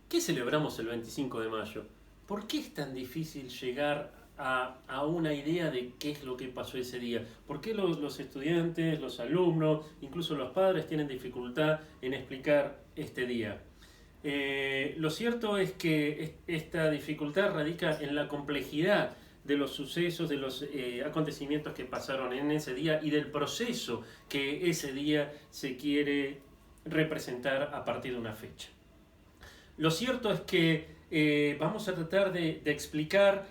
¿Qué celebramos el 25 de mayo? ¿Por qué es tan difícil llegar a una idea de qué es lo que pasó ese día? ¿Por qué los estudiantes, los alumnos, incluso los padres tienen dificultad en explicar este día? Lo cierto es que esta dificultad radica en la complejidad de los sucesos, de los acontecimientos que pasaron en ese día y del proceso que ese día se quiere representar a partir de una fecha. Lo cierto es que vamos a tratar de explicar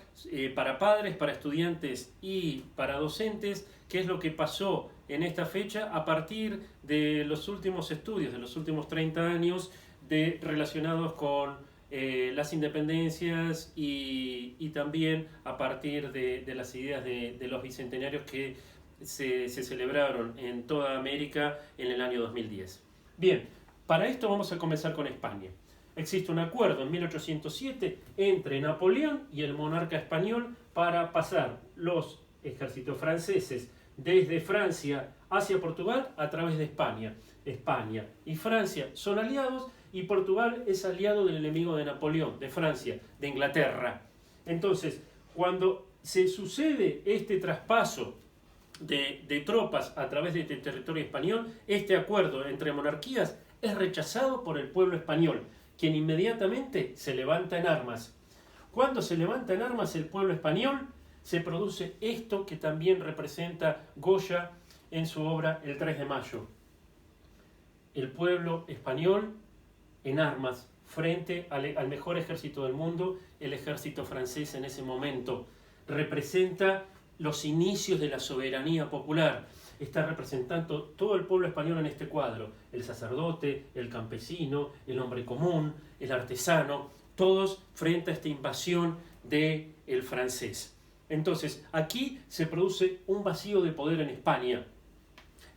para padres, para estudiantes y para docentes qué es lo que pasó en esta fecha a partir de los últimos estudios, de los últimos 30 años relacionados con las independencias y también a partir de las ideas de los bicentenarios que se celebraron en toda América en el año 2010. Bien, para esto vamos a comenzar con España. Existe un acuerdo en 1807 entre Napoleón y el monarca español para pasar los ejércitos franceses desde Francia hacia Portugal a través de España. España y Francia son aliados y Portugal es aliado del enemigo de Napoleón, de Francia, de Inglaterra. Entonces, cuando se sucede este traspaso de tropas a través de este territorio español, este acuerdo entre monarquías es rechazado por el pueblo español, quien inmediatamente se levanta en armas. Cuando se levanta en armas el pueblo español, se produce esto que también representa Goya en su obra El 3 de mayo. El pueblo español en armas frente al mejor ejército del mundo, el ejército francés en ese momento. Representa los inicios de la soberanía popular. Está representando todo el pueblo español en este cuadro, el sacerdote, el campesino, el hombre común, el artesano, todos frente a esta invasión del francés. Entonces, aquí se produce un vacío de poder en España.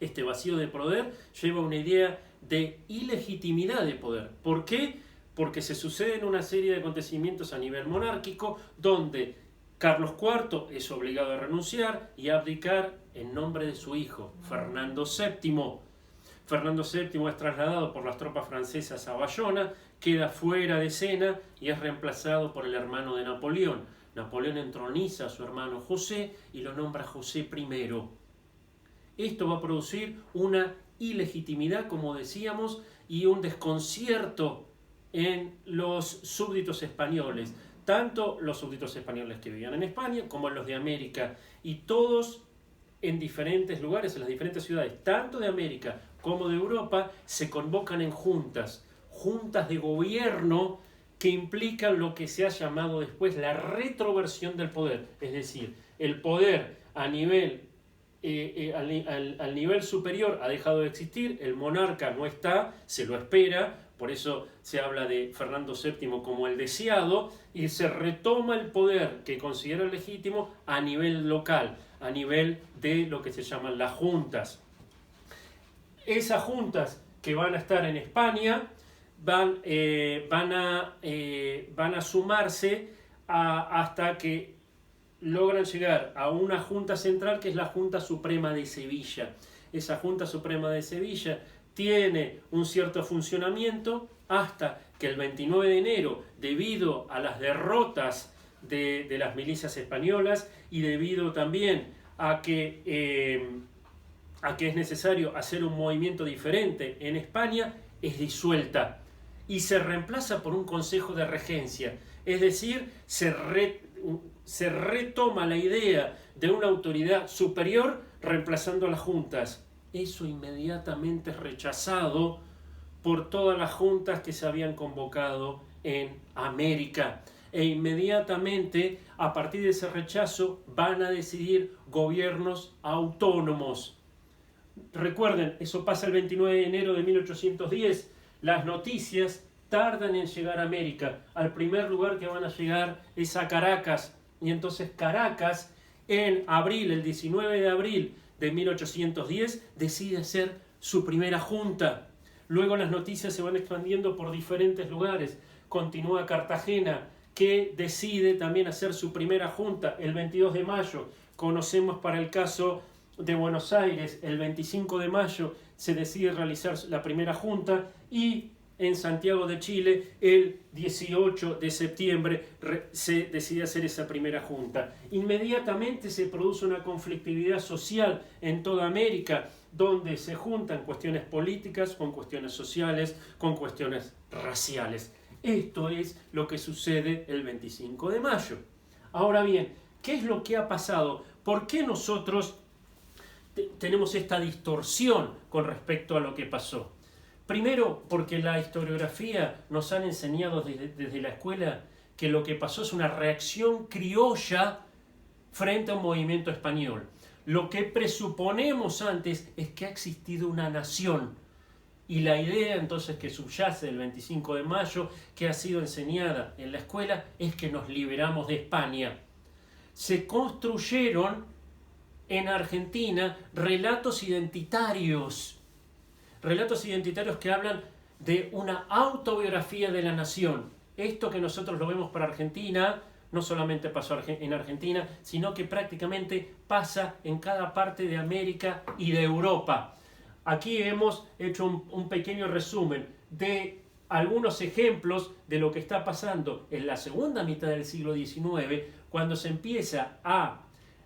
Este vacío de poder lleva una idea de ilegitimidad de poder. ¿Por qué? Porque se suceden una serie de acontecimientos a nivel monárquico donde Carlos IV es obligado a renunciar y a abdicar en nombre de su hijo, Fernando VII. Fernando VII es trasladado por las tropas francesas a Bayona, queda fuera de escena y es reemplazado por el hermano de Napoleón. Napoleón entroniza a su hermano José y lo nombra José I. Esto va a producir una ilegitimidad, como decíamos, y un desconcierto en los súbditos españoles, tanto los súbditos españoles que vivían en España como en los de América, y todos en diferentes lugares, en las diferentes ciudades, tanto de América como de Europa, se convocan en juntas de gobierno que implican lo que se ha llamado después la retroversión del poder, es decir, el poder a nivel al nivel superior ha dejado de existir, el monarca no está, se lo espera, por eso se habla de Fernando VII como el deseado, y se retoma el poder que considera legítimo a nivel local, a nivel de lo que se llaman las juntas. Esas juntas que van a estar en España van a sumarse hasta que logran llegar a una junta central que es la Junta Suprema de Sevilla. Esa Junta Suprema de Sevilla tiene un cierto funcionamiento hasta que el 29 de enero, debido a las derrotas de las milicias españolas y debido también a que es necesario hacer un movimiento diferente en España, es disuelta y se reemplaza por un Consejo de Regencia, es decir, se retoma la idea de una autoridad superior reemplazando a las juntas. Eso inmediatamente es rechazado por todas las juntas que se habían convocado en América. E inmediatamente, a partir de ese rechazo, van a decidir gobiernos autónomos. Recuerden, eso pasa el 29 de enero de 1810. Las noticias tardan en llegar a América. Al primer lugar que van a llegar es a Caracas. Y entonces Caracas, en abril, el 19 de abril de 1810, decide hacer su primera junta. Luego las noticias se van expandiendo por diferentes lugares. Continúa Cartagena, que decide también hacer su primera junta el 22 de mayo. Conocemos para el caso de Buenos Aires, el 25 de mayo se decide realizar la primera junta y en Santiago de Chile, el 18 de septiembre se decide hacer esa primera junta. Inmediatamente se produce una conflictividad social en toda América, donde se juntan cuestiones políticas con cuestiones sociales, con cuestiones raciales. Esto es lo que sucede el 25 de mayo. Ahora bien, ¿qué es lo que ha pasado? ¿Por qué nosotros tenemos esta distorsión con respecto a lo que pasó? Primero, porque la historiografía nos han enseñado desde la escuela que lo que pasó es una reacción criolla frente a un movimiento español. Lo que presuponemos antes es que ha existido una nación. Y la idea entonces que subyace del 25 de mayo, que ha sido enseñada en la escuela, es que nos liberamos de España. Se construyeron en Argentina relatos identitarios que hablan de una autobiografía de la nación. Esto que nosotros lo vemos para Argentina, no solamente pasó en Argentina, sino que prácticamente pasa en cada parte de América y de Europa. Aquí hemos hecho un pequeño resumen de algunos ejemplos de lo que está pasando en la segunda mitad del siglo XIX, cuando se empieza a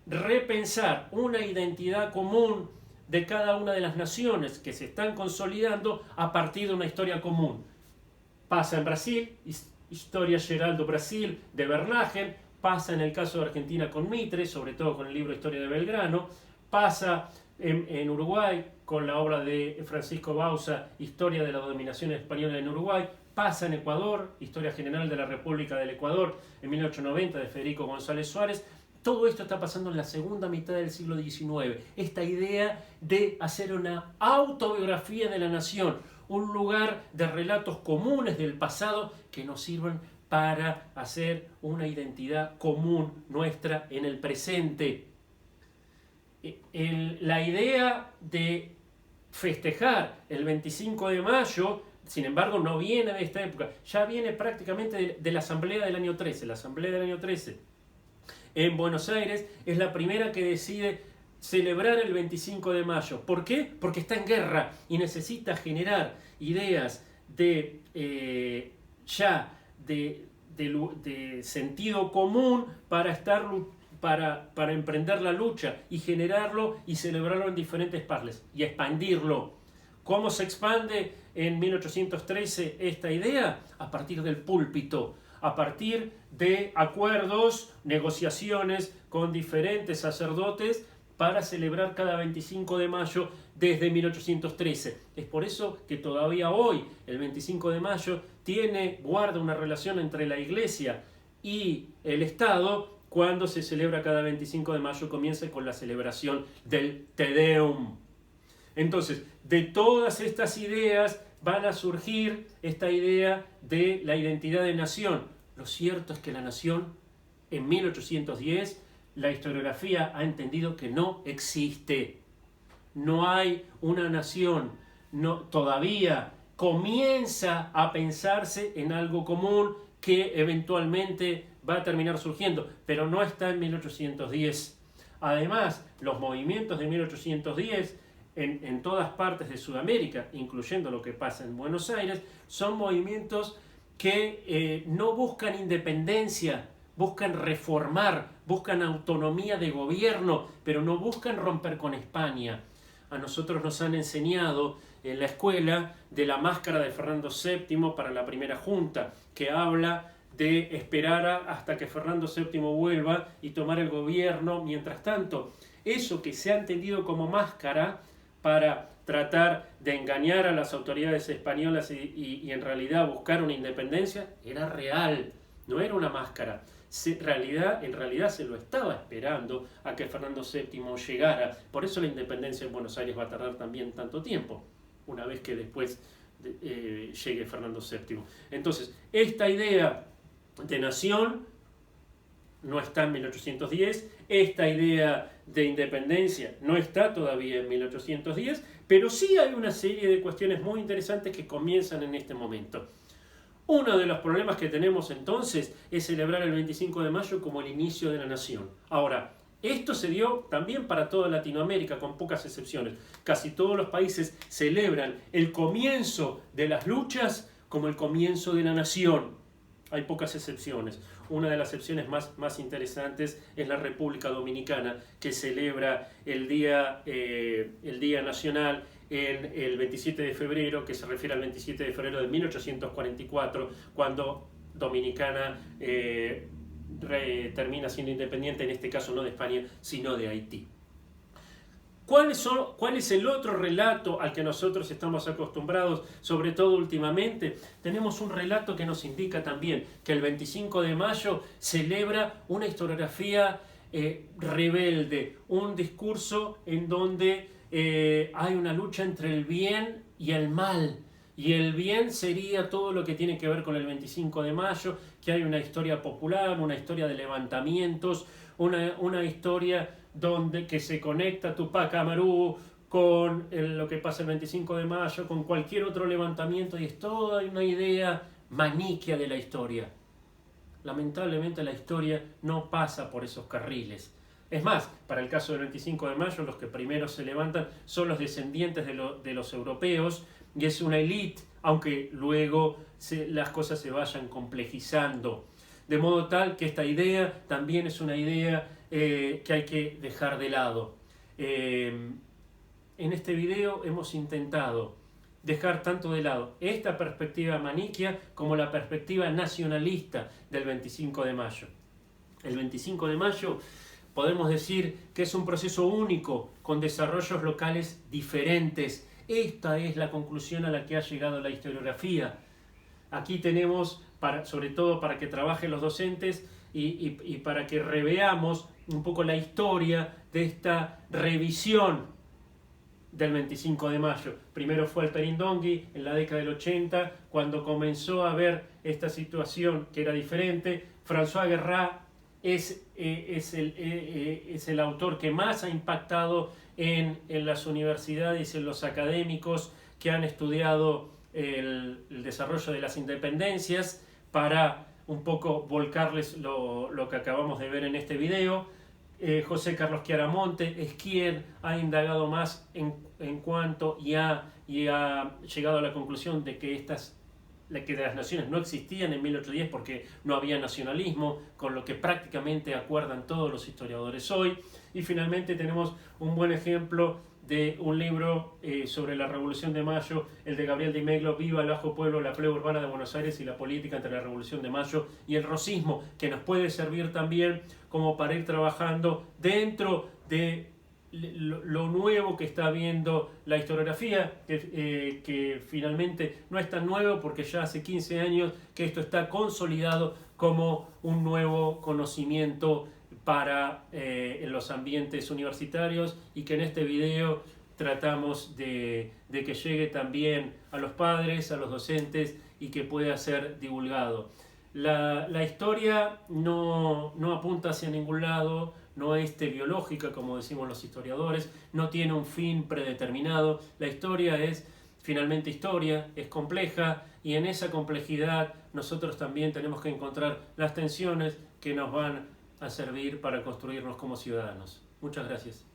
repensar una identidad común de cada una de las naciones que se están consolidando a partir de una historia común. Pasa en Brasil, Historia Geral do Brasil de Bernhagen, pasa en el caso de Argentina con Mitre, sobre todo con el libro Historia de Belgrano, pasa en Uruguay con la obra de Francisco Bauza, Historia de la dominación española en Uruguay, pasa en Ecuador, Historia General de la República del Ecuador en 1890 de Federico González Suárez. Todo esto está pasando en la segunda mitad del siglo XIX. Esta idea de hacer una autobiografía de la nación, un lugar de relatos comunes del pasado que nos sirvan para hacer una identidad común nuestra en el presente. La idea de festejar el 25 de mayo, sin embargo, no viene de esta época, ya viene prácticamente de la Asamblea del año 13. La Asamblea del año 13 en Buenos Aires es la primera que decide celebrar el 25 de mayo. ¿Por qué? Porque está en guerra y necesita generar ideas de sentido común para emprender la lucha y generarlo y celebrarlo en diferentes partes y expandirlo. ¿Cómo se expande en 1813 esta idea? A partir del púlpito, a partir de acuerdos, negociaciones con diferentes sacerdotes para celebrar cada 25 de mayo desde 1813. Es por eso que todavía hoy, el 25 de mayo, guarda una relación entre la Iglesia y el Estado. Cuando se celebra cada 25 de mayo, comienza con la celebración del Te Deum. Entonces, de todas estas ideas van a surgir esta idea de la identidad de nación. Lo cierto es que la nación, en 1810, la historiografía ha entendido que no existe. No hay una nación. Todavía comienza a pensarse en algo común que eventualmente va a terminar surgiendo, pero no está en 1810. Además, los movimientos de 1810 en todas partes de Sudamérica, incluyendo lo que pasa en Buenos Aires, son movimientos que no buscan independencia, buscan reformar, buscan autonomía de gobierno, pero no buscan romper con España. A nosotros nos han enseñado en la escuela de la máscara de Fernando VII para la primera junta, que habla de esperar hasta que Fernando VII vuelva y tomar el gobierno. Mientras tanto, eso que se ha entendido como máscara para tratar de engañar a las autoridades españolas y en realidad buscar una independencia, era real, no era una máscara. En realidad se lo estaba esperando a que Fernando VII llegara. Por eso la independencia en Buenos Aires va a tardar también tanto tiempo, una vez que después llegue Fernando VII. Entonces, esta idea de nación no está en 1810, esta idea de independencia no está todavía en 1810, pero sí hay una serie de cuestiones muy interesantes que comienzan en este momento. Uno de los problemas que tenemos entonces es celebrar el 25 de mayo como el inicio de la nación. Ahora, esto se dio también para toda Latinoamérica, con pocas excepciones. Casi todos los países celebran el comienzo de las luchas como el comienzo de la nación. Hay pocas excepciones. Una de las excepciones más interesantes es la República Dominicana, que celebra el Día Nacional el 27 de febrero, que se refiere al 27 de febrero de 1844, cuando Dominicana termina siendo independiente, en este caso no de España, sino de Haití. ¿Cuál es el otro relato al que nosotros estamos acostumbrados, sobre todo últimamente? Tenemos un relato que nos indica también que el 25 de mayo celebra una historiografía rebelde, un discurso en donde hay una lucha entre el bien y el mal. Y el bien sería todo lo que tiene que ver con el 25 de mayo, que hay una historia popular, una historia de levantamientos, una historia que se conecta Tupac Amaru con lo que pasa el 25 de mayo, con cualquier otro levantamiento, y es toda una idea maniquea de la historia. Lamentablemente la historia no pasa por esos carriles. Es más, para el caso del 25 de mayo, los que primero se levantan son los descendientes de los europeos, y es una élite, aunque luego las cosas se vayan complejizando. De modo tal que esta idea también es una idea que hay que dejar de lado. En este video hemos intentado dejar tanto de lado esta perspectiva maniquea como la perspectiva nacionalista del 25 de mayo. El 25 de mayo podemos decir que es un proceso único con desarrollos locales diferentes. Esta es la conclusión a la que ha llegado la historiografía. Aquí tenemos, sobre todo para que trabajen los docentes y para que reveamos un poco la historia de esta revisión del 25 de mayo. Primero fue el Perindongui en la década del 80, cuando comenzó a ver esta situación que era diferente. François Guerrat es el autor que más ha impactado en las universidades y en los académicos que han estudiado el desarrollo de las independencias, para un poco volcarles lo que acabamos de ver en este video. José Carlos Chiaramonte es quien ha indagado más en cuanto y ha llegado a la conclusión de que las naciones no existían en 1810 porque no había nacionalismo, con lo que prácticamente acuerdan todos los historiadores hoy. Y finalmente tenemos un buen ejemplo de un libro sobre la Revolución de Mayo, el de Gabriel Di Meglo, Viva el Bajo Pueblo, la plebe urbana de Buenos Aires y la política entre la Revolución de Mayo y el rosismo, que nos puede servir también como para ir trabajando dentro de lo nuevo que está viendo la historiografía, que finalmente no es tan nuevo porque ya hace 15 años que esto está consolidado como un nuevo conocimiento para en los ambientes universitarios, y que en este video tratamos de que llegue también a los padres, a los docentes, y que pueda ser divulgado. La historia no apunta hacia ningún lado, no es teleológica como decimos los historiadores, no tiene un fin predeterminado. La historia es finalmente historia, es compleja, y en esa complejidad nosotros también tenemos que encontrar las tensiones que nos van a servir para construirnos como ciudadanos. Muchas gracias.